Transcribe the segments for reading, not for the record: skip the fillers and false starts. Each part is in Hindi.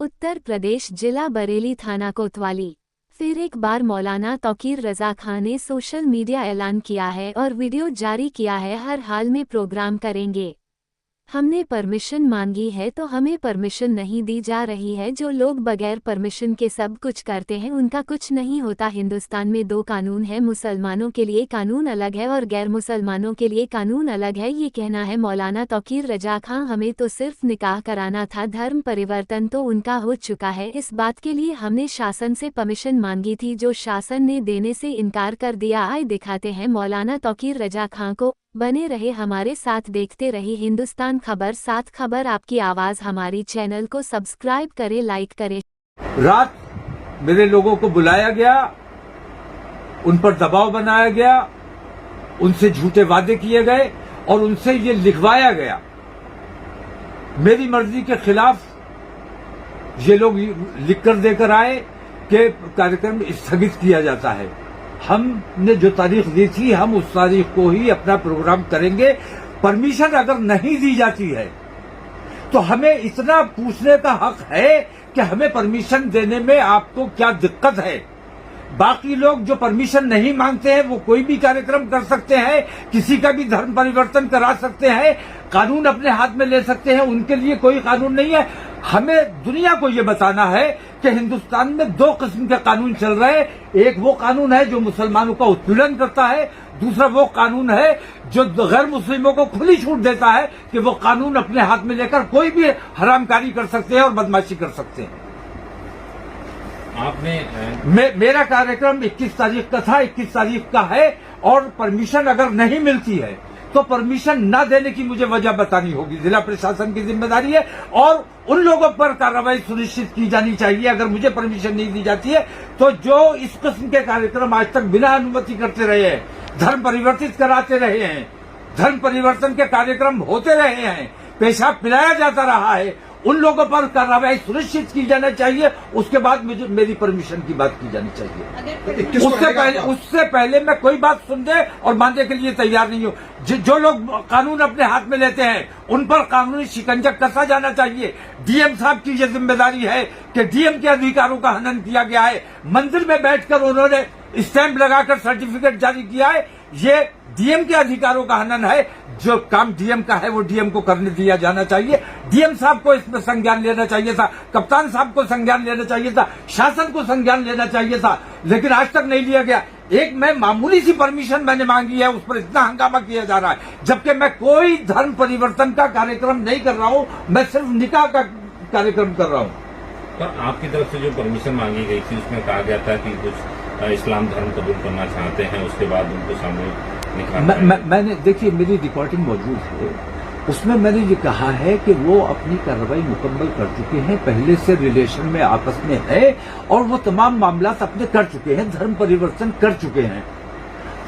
उत्तर प्रदेश, जिला बरेली, थाना कोतवाली। फिर एक बार मौलाना तौकीर रजा खान ने सोशल मीडिया ऐलान किया है और वीडियो जारी किया है, हर हाल में प्रोग्राम करेंगे। हमने परमिशन मांगी है तो हमें परमिशन नहीं दी जा रही है। जो लोग बगैर परमिशन के सब कुछ करते हैं उनका कुछ नहीं होता। हिंदुस्तान में दो कानून है, मुसलमानों के लिए कानून अलग है और गैर मुसलमानों के लिए कानून अलग है, ये कहना है मौलाना तौकीर रजा खान। हमें तो सिर्फ निकाह कराना था, धर्म परिवर्तन तो उनका हो चुका है। इस बात के लिए हमने शासन से परमिशन मांगी थी, जो शासन ने देने से इनकार कर दिया। आए दिखाते हैं मौलाना तौकीर रजा खान को। बने रहे हमारे साथ, देखते रहिए हिंदुस्तान खबर। साथ खबर आपकी आवाज, हमारी चैनल को सब्सक्राइब करें, लाइक करें। रात मेरे लोगों को बुलाया गया, उन पर दबाव बनाया गया, उनसे झूठे वादे किए गए और उनसे ये लिखवाया गया। मेरी मर्जी के खिलाफ ये लोग लिखकर देकर आए कि कार्यक्रम स्थगित किया जाता है। हमने जो तारीख दी थी, हम उस तारीख को ही अपना प्रोग्राम करेंगे। परमिशन अगर नहीं दी जाती है तो हमें इतना पूछने का हक है कि हमें परमिशन देने में आपको क्या दिक्कत है। बाकी लोग जो परमिशन नहीं मांगते हैं वो कोई भी कार्यक्रम कर सकते हैं, किसी का भी धर्म परिवर्तन करा सकते हैं, कानून अपने हाथ में ले सकते हैं, उनके लिए कोई कानून नहीं है। हमें दुनिया को ये बताना है कि हिंदुस्तान में दो किस्म के कानून चल रहे हैं। एक वो कानून है जो मुसलमानों का उत्पीड़न करता है, दूसरा वो कानून है जो गैर मुस्लिमों को खुली छूट देता है कि वो कानून अपने हाथ में लेकर कोई भी हरामकारी कर सकते हैं और बदमाशी कर सकते हैं। मेरा कार्यक्रम 21 तारीख का था, 21 तारीख का है और परमिशन अगर नहीं मिलती है तो परमिशन न देने की मुझे वजह बतानी होगी। जिला प्रशासन की जिम्मेदारी है और उन लोगों पर कार्रवाई सुनिश्चित की जानी चाहिए। अगर मुझे परमिशन नहीं दी जाती है तो जो इस किस्म के कार्यक्रम आज तक बिना अनुमति करते रहे हैं, धर्म परिवर्तित कराते रहे हैं, धर्म परिवर्तन के कार्यक्रम होते रहे हैं, पेशाब पिलाया जाता रहा है, उन लोगों पर कार्रवाई सुनिश्चित की जाना चाहिए। उसके बाद मुझे मेरी परमिशन की बात की जानी चाहिए। उससे पहले मैं कोई बात सुनने और मानने के लिए तैयार नहीं हूँ। जो लोग कानून अपने हाथ में लेते हैं उन पर कानूनी शिकंजा कसा जाना चाहिए। डीएम साहब की यह जिम्मेदारी है कि डीएम के अधिकारों का हनन किया गया है। मंदिर में बैठकर उन्होंने स्टैंप लगाकर सर्टिफिकेट जारी किया है, ये डीएम के अधिकारों का हनन है। जो काम डीएम का है वो डीएम को करने दिया जाना चाहिए। डीएम साहब को इसमें संज्ञान लेना चाहिए था, कप्तान साहब को संज्ञान लेना चाहिए था, शासन को संज्ञान लेना चाहिए था, लेकिन आज तक नहीं लिया गया। एक मैं मामूली सी परमिशन मैंने मांगी है, उस पर इतना हंगामा किया जा रहा है, जबकि मैं कोई धर्म परिवर्तन का कार्यक्रम नहीं कर रहा हूँ, मैं सिर्फ निकाह का कार्यक्रम कर रहा हूँ। पर आपकी तरफ से जो परमिशन मांगी गई थी उसमें कहा गया था कि कुछ इस्लाम धर्म कबूल करना चाहते हैं, उसके बाद उनको सामूहिक निकाह। मैंने देखिए, मेरी रिकॉर्डिंग मौजूद है, उसमें मैंने ये कहा है कि वो अपनी कार्रवाई मुकम्मल कर चुके हैं, पहले से रिलेशन में आपस में है और वो तमाम मामला अपने कर चुके हैं, धर्म परिवर्तन कर चुके हैं।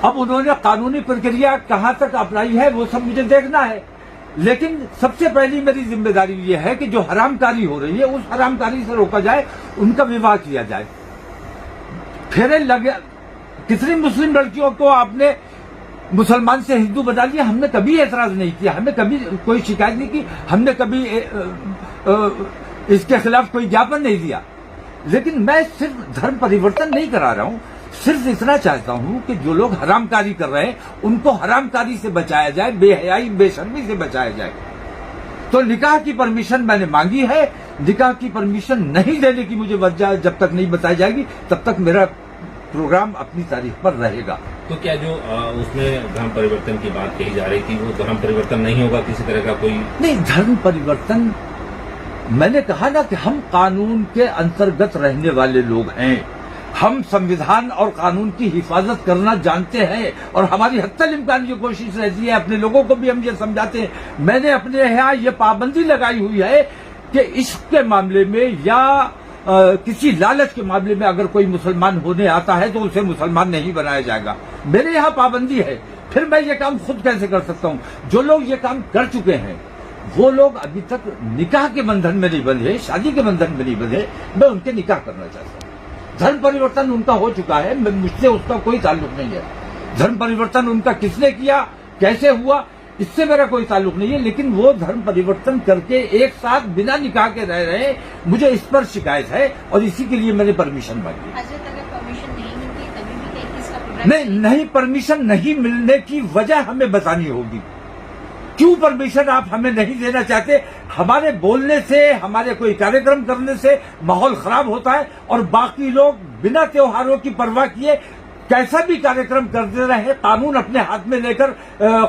अब उन्होंने कानूनी प्रक्रिया कहां तक अपनाई है वो सब मुझे देखना है, लेकिन सबसे पहली मेरी जिम्मेदारी ये है कि जो हरामकारी हो रही है उस हरामकारी से रोका जाए, उनका विवाह किया जाए। फेरे लगे, कितनी मुस्लिम लड़कियों को आपने मुसलमान से हिंदू बना लिया, हमने कभी एतराज नहीं किया, हमें कभी कोई शिकायत नहीं की, हमने कभी इसके खिलाफ कोई ज्ञापन नहीं दिया। लेकिन मैं सिर्फ धर्म परिवर्तन नहीं करा रहा हूं, सिर्फ इतना चाहता हूं कि जो लोग हरामकारी कर रहे हैं उनको हरामकारी से बचाया जाए, बेहयाई बेशर्मी से बचाया जाए। तो निकाह की परमिशन मैंने मांगी है, निकाह की परमिशन नहीं देने की मुझे वजह जब तक नहीं बताई जाएगी तब तक मेरा प्रोग्राम अपनी तारीख पर रहेगा। तो क्या जो उसमें धर्म परिवर्तन की बात कही जा रही थी वो धर्म परिवर्तन नहीं होगा, किसी तरह का कोई नहीं? धर्म परिवर्तन, मैंने कहा ना कि हम कानून के अंतर्गत रहने वाले लोग हैं, हम संविधान और कानून की हिफाजत करना जानते हैं और हमारी हत्तल इम्कान की कोशिश रहती है, अपने लोगों को भी हम ये समझाते हैं। मैंने अपने यहाँ ये पाबंदी लगाई हुई है कि इश्क के मामले में या किसी लालच के मामले में अगर कोई मुसलमान होने आता है तो उसे मुसलमान नहीं बनाया जाएगा। मेरे यहाँ पाबंदी है, फिर मैं ये काम खुद कैसे कर सकता हूँ? जो लोग ये काम कर चुके हैं वो लोग अभी तक निकाह के बंधन में नहीं बंधे, शादी के बंधन में नहीं बंधे, मैं उनके निकाह करना चाहता हूँ। धर्म परिवर्तन उनका हो चुका है, मुझसे उसका कोई ताल्लुक नहीं है। धर्म परिवर्तन उनका किसने किया, कैसे हुआ, इससे मेरा कोई ताल्लुक नहीं है, लेकिन वो धर्म परिवर्तन करके एक साथ बिना निकाह के रह रहे हैं, मुझे इस पर शिकायत है और इसी के लिए मैंने परमिशन मांगी। अगर परमिशन नहीं मिलती तभी भी 21 का प्रोग्राम नहीं, परमिशन नहीं मिलने की वजह हमें बतानी होगी। क्यों परमिशन आप हमें नहीं देना चाहते? हमारे बोलने से, हमारे कोई कार्यक्रम करने से माहौल खराब होता है और बाकी लोग बिना त्योहारों की परवाह किए कैसा भी कार्यक्रम करते रहे, कानून अपने हाथ में लेकर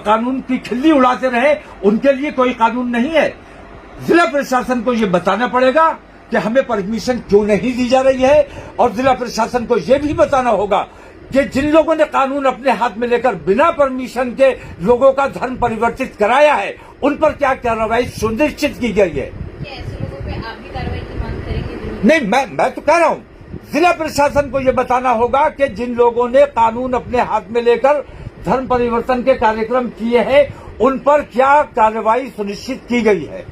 कानून की खिल्ली उड़ाते रहे, उनके लिए कोई कानून नहीं है। जिला प्रशासन को ये बताना पड़ेगा कि हमें परमिशन क्यों नहीं दी जा रही है और जिला प्रशासन को ये भी बताना होगा कि जिन लोगों ने कानून अपने हाथ में लेकर बिना परमिशन के लोगों का धर्म परिवर्तित कराया है, उन पर क्या कार्रवाई सुनिश्चित की गई है। क्या ऐसे लोगों पे आप भी कार्रवाई की मांग करेंगे? नहीं, मैं तो कह रहा हूँ जिला प्रशासन को यह बताना होगा कि जिन लोगों ने कानून अपने हाथ में लेकर धर्म परिवर्तन के कार्यक्रम किए हैं, उन पर क्या कार्रवाई सुनिश्चित की गई है।